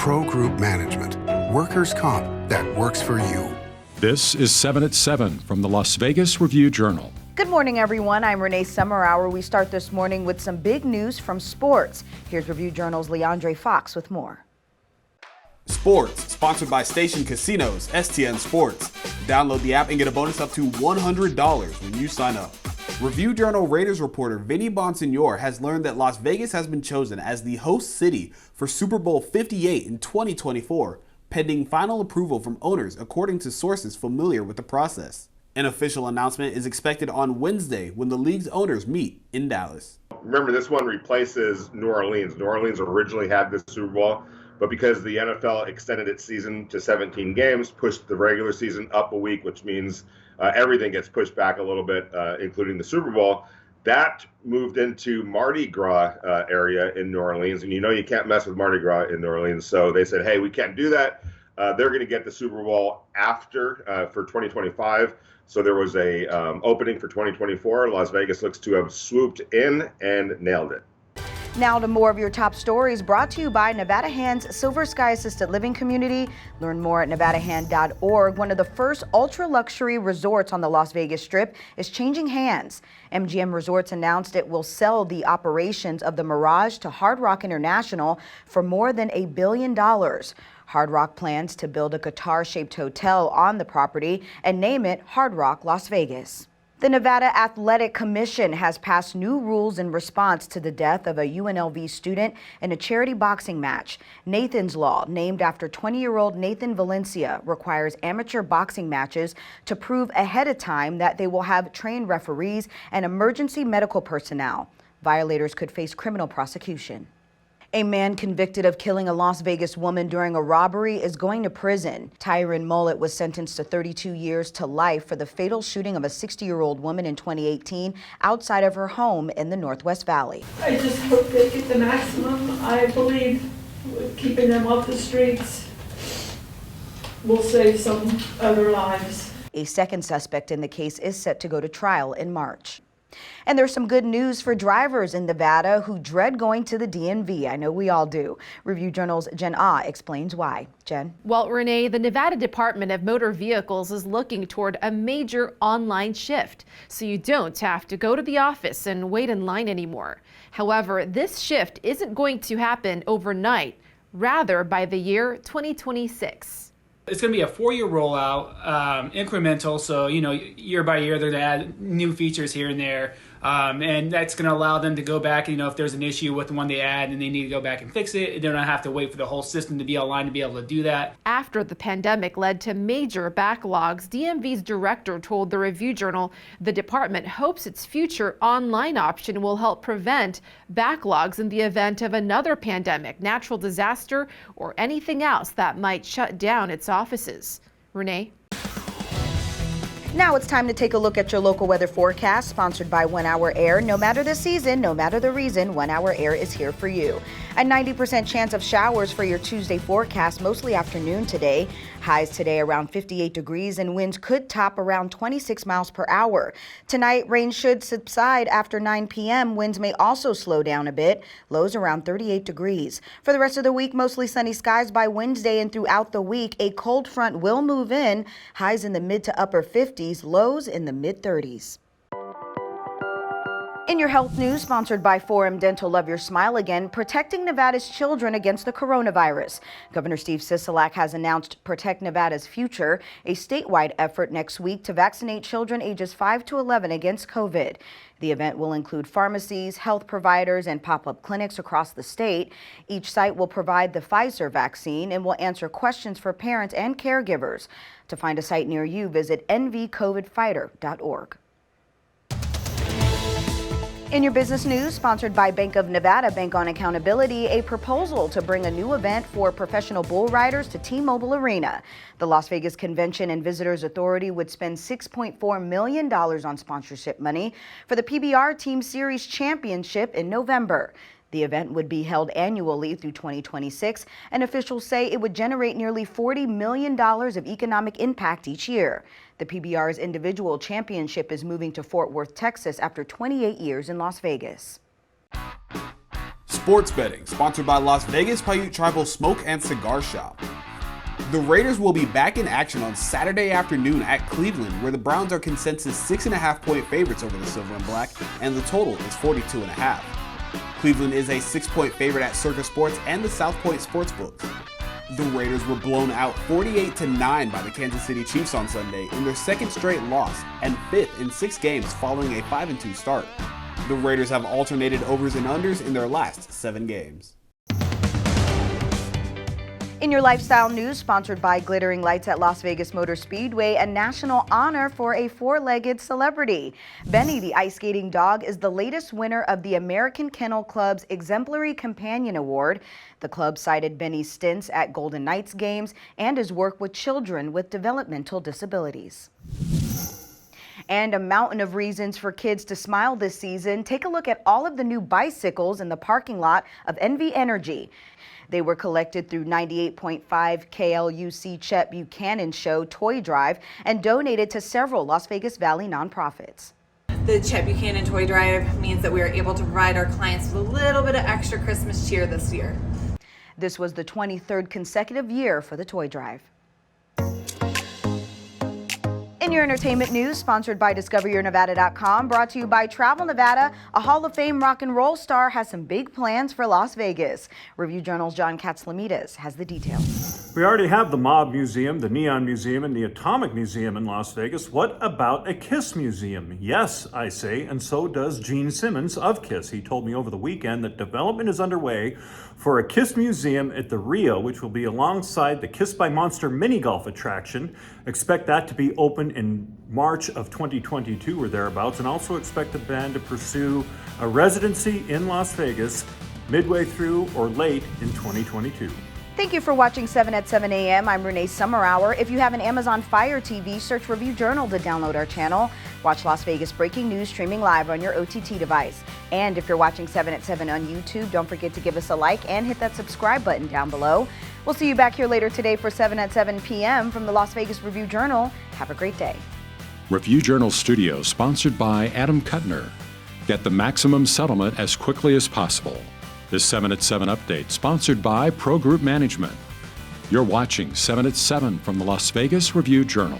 Pro Group Management. Workers' comp that works for you. This is 7 at 7 from the Las Vegas Review-Journal. Good morning, everyone. I'm Renee Summerhour. We start this morning with some big news from sports. Here's Review-Journal's Leandre Fox with more. Sports, sponsored by Station Casinos, STN Sports. Download the app and get a bonus up to $100 when you sign up. Review-Journal Raiders reporter Vinny Bonsignore has learned that Las Vegas has been chosen as the host city for Super Bowl LVIII in 2024, pending final approval from owners, according to sources familiar with the process. An official announcement is expected on Wednesday when the league's owners meet in Dallas. Remember, this one replaces New Orleans. New Orleans originally had this Super Bowl, but because the NFL extended its season to 17 games, pushed the regular season up a week, which means everything gets pushed back a little bit, including the Super Bowl. That moved into Mardi Gras area in New Orleans, and you know you can't mess with Mardi Gras in New Orleans, so they said, hey, we can't do that. They're going to get the Super Bowl after for 2025. So there was a opening for 2024. Las Vegas looks to have swooped in and nailed it. Now to more of your top stories brought to you by Nevada Hand's Silver Sky Assisted Living Community. Learn more at nevadahand.org. One of the first ultra-luxury resorts on the Las Vegas Strip is changing hands. MGM Resorts announced it will sell the operations of the Mirage to Hard Rock International for more than $1 billion. Hard Rock plans to build a guitar-shaped hotel on the property and name it Hard Rock Las Vegas. The Nevada Athletic Commission has passed new rules in response to the death of a UNLV student in a charity boxing match. Nathan's Law, named after 20-year-old Nathan Valencia, requires amateur boxing matches to prove ahead of time that they will have trained referees and emergency medical personnel. Violators could face criminal prosecution. A man convicted of killing a Las Vegas woman during a robbery is going to prison. Tyron Mullet was sentenced to 32 years to life for the fatal shooting of a 60-year-old woman in 2018 outside of her home in the Northwest Valley. I just hope they get the maximum. I believe keeping them off the streets will save some other lives. A second suspect in the case is set to go to trial in March. And there's some good news for drivers in Nevada who dread going to the DMV. I know we all do. Review-Journal's Jen Ah explains why. Jen? Well, Renee, the Nevada Department of Motor Vehicles is looking toward a major online shift, so you don't have to go to the office and wait in line anymore. However, this shift isn't going to happen overnight, rather by the year 2026. It's going to be a 4-year rollout, incremental, so, year by year they're going to add new features here and there, and that's going to allow them to go back, if there's an issue with the one they add and they need to go back and fix it, they don't have to wait for the whole system to be online to be able to do that. After the pandemic led to major backlogs, DMV's director told the Review-Journal the department hopes its future online option will help prevent backlogs in the event of another pandemic, natural disaster, or anything else that might shut down its offices. Renee? Now it's time to take a look at your local weather forecast, sponsored by 1 Hour Air. No matter the season, no matter the reason, 1 Hour Air is here for you. A 90% chance of showers for your Tuesday forecast, mostly afternoon today. Highs today around 58 degrees and winds could top around 26 miles per hour. Tonight, rain should subside after 9 p.m. Winds may also slow down a bit. Lows around 38 degrees. For the rest of the week, mostly sunny skies by Wednesday and throughout the week. A cold front will move in. Highs in the mid to upper 50s, lows in the mid 30s. In your health news, sponsored by Forum Dental, love your smile again, protecting Nevada's children against the coronavirus. Governor Steve Sisolak has announced Protect Nevada's Future, a statewide effort next week to vaccinate children ages 5 to 11 against COVID. The event will include pharmacies, health providers, and pop-up clinics across the state. Each site will provide the Pfizer vaccine and will answer questions for parents and caregivers. To find a site near you, visit nvcovidfighter.org. In your business news, sponsored by Bank of Nevada, Bank on Accountability, a proposal to bring a new event for professional bull riders to T-Mobile Arena. The Las Vegas Convention and Visitors Authority would spend $6.4 million on sponsorship money for the PBR Team Series Championship in November. The event would be held annually through 2026, and officials say it would generate nearly $40 million of economic impact each year. The PBR's individual championship is moving to Fort Worth, Texas after 28 years in Las Vegas. Sports betting, sponsored by Las Vegas Paiute Tribal Smoke and Cigar Shop. The Raiders will be back in action on Saturday afternoon at Cleveland, where the Browns are consensus 6.5-point favorites over the Silver and Black, and the total is 42.5. Cleveland is a 6-point favorite at Circa Sports and the South Point Sportsbooks. The Raiders were blown out 48-9 by the Kansas City Chiefs on Sunday in their second straight loss and fifth in 6 games following a 5-2 start. The Raiders have alternated overs and unders in their last 7 games. In your lifestyle news, sponsored by Glittering Lights at Las Vegas Motor Speedway, a national honor for a 4-legged celebrity. Benny, the ice skating dog, is the latest winner of the American Kennel Club's Exemplary Companion Award. The club cited Benny's stints at Golden Knights games and his work with children with developmental disabilities. And a mountain of reasons for kids to smile this season. Take a look at all of the new bicycles in the parking lot of NV Energy. They were collected through 98.5 KLUC Chet Buchanan Show Toy Drive and donated to several Las Vegas Valley nonprofits. The Chet Buchanan Toy Drive means that we are able to provide our clients with a little bit of extra Christmas cheer this year. This was the 23rd consecutive year for the Toy Drive. In your entertainment news, sponsored by DiscoverYourNevada.com, brought to you by Travel Nevada, a Hall of Fame rock and roll star has some big plans for Las Vegas. Review Journal's John Katslamides has the details. We already have the Mob Museum, the Neon Museum, and the Atomic Museum in Las Vegas. What about a Kiss Museum? Yes, I say, and so does Gene Simmons of Kiss. He told me over the weekend that development is underway for a Kiss Museum at the Rio, which will be alongside the Kiss by Monster mini golf attraction. Expect that to be open in March of 2022 or thereabouts, and also expect the band to pursue a residency in Las Vegas midway through or late in 2022. Thank you for watching 7 at 7 a.m. I'm Renee Summerhour. If you have an Amazon Fire TV, search Review Journal to download our channel. Watch Las Vegas breaking news streaming live on your OTT device. And if you're watching 7 at 7 on YouTube, don't forget to give us a like and hit that subscribe button down below. We'll see you back here later today for 7 at 7 p.m. from the Las Vegas Review Journal. Have a great day. Review Journal Studio, sponsored by Adam Kuttner. Get the maximum settlement as quickly as possible. This 7 at 7 update, sponsored by Pro Group Management. You're watching 7 at 7 from the Las Vegas Review Journal.